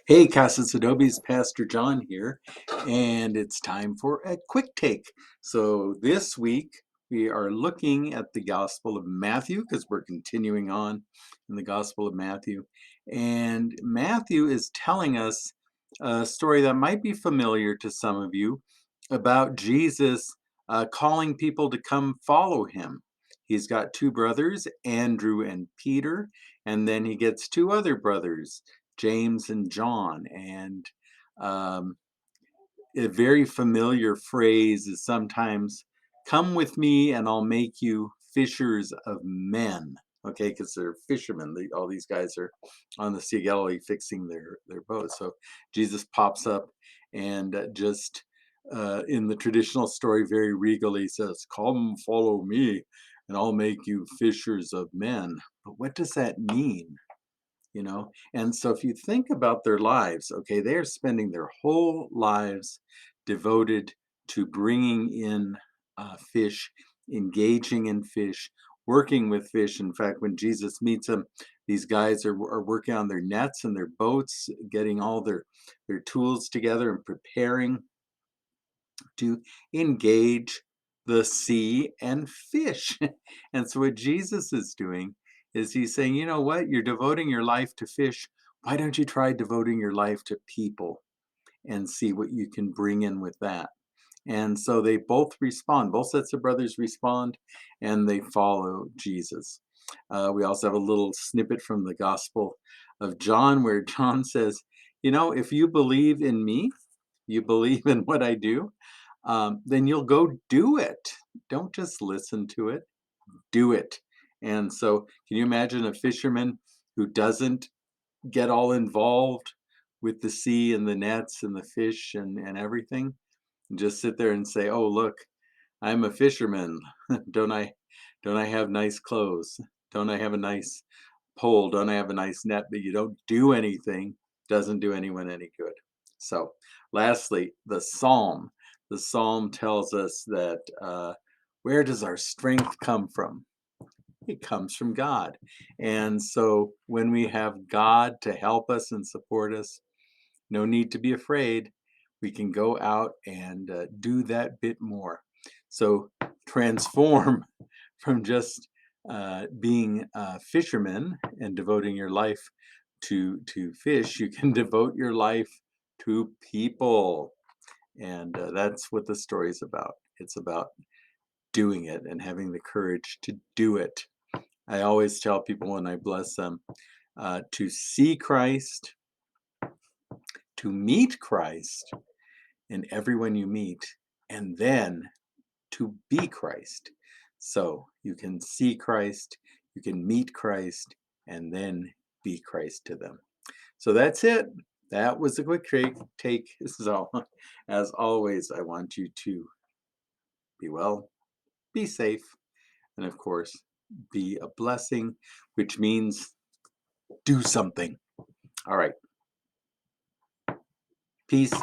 Hey, Casas Adobes, Pastor John here, and it's time for a quick take. So this week we are looking at the Gospel of Matthew because we're continuing on in the Gospel of Matthew. And Matthew is telling us a story that might be familiar to some of you about Jesus calling people to come follow him. He's got two brothers, Andrew and Peter, and then he gets two other brothers, James and John. And um, a very familiar phrase is sometimes, come with me and I'll make you fishers of men. Okay, because they're fishermen. All these guys are on the Sea of Galilee fixing their boats. So Jesus pops up and just in the traditional story, very regally says, come follow me and I'll make you fishers of men. But what does that mean? And so if you think about their lives, okay, they are spending their whole lives devoted to bringing in fish, engaging in fish, working with fish. In fact, when Jesus meets them, these guys are working on their nets and their boats, getting all their tools together and preparing to engage the sea and fish. And so what Jesus is doing is he's saying, you know what? You're devoting your life to fish. Why don't you try devoting your life to people and see what you can bring in with that? And so they both respond. Both sets of brothers respond and they follow Jesus. We also have a little snippet from the Gospel of John where John says, if you believe in me, you believe in what I do, then you'll go do it. Don't just listen to it, do it. And so, can you imagine a fisherman who doesn't get all involved with the sea and the nets and the fish and everything? And just sit there and say, "Oh, look, I'm a fisherman. don't I don't I have nice clothes? Don't I have a nice pole? Don't I have a nice net?" But you don't do anything, doesn't do anyone any good. So, lastly, the psalm. The psalm tells us that where does our strength come from? It comes from God. And so, when we have God to help us and support us, no need to be afraid. We can go out and do that bit more. So transform from just being fishermen and devoting your life to fish. You can devote your life to people, and that's what the story is about. It's about doing it and having the courage to do it. I always tell people when I bless them to see Christ, to meet Christ, in everyone you meet, and then to be Christ. So you can see Christ, you can meet Christ, and then be Christ to them. So that's it. That was a quick take. This is all. As always, I want you to be well, be safe, and of course, be a blessing, which means do something. All right. Peace.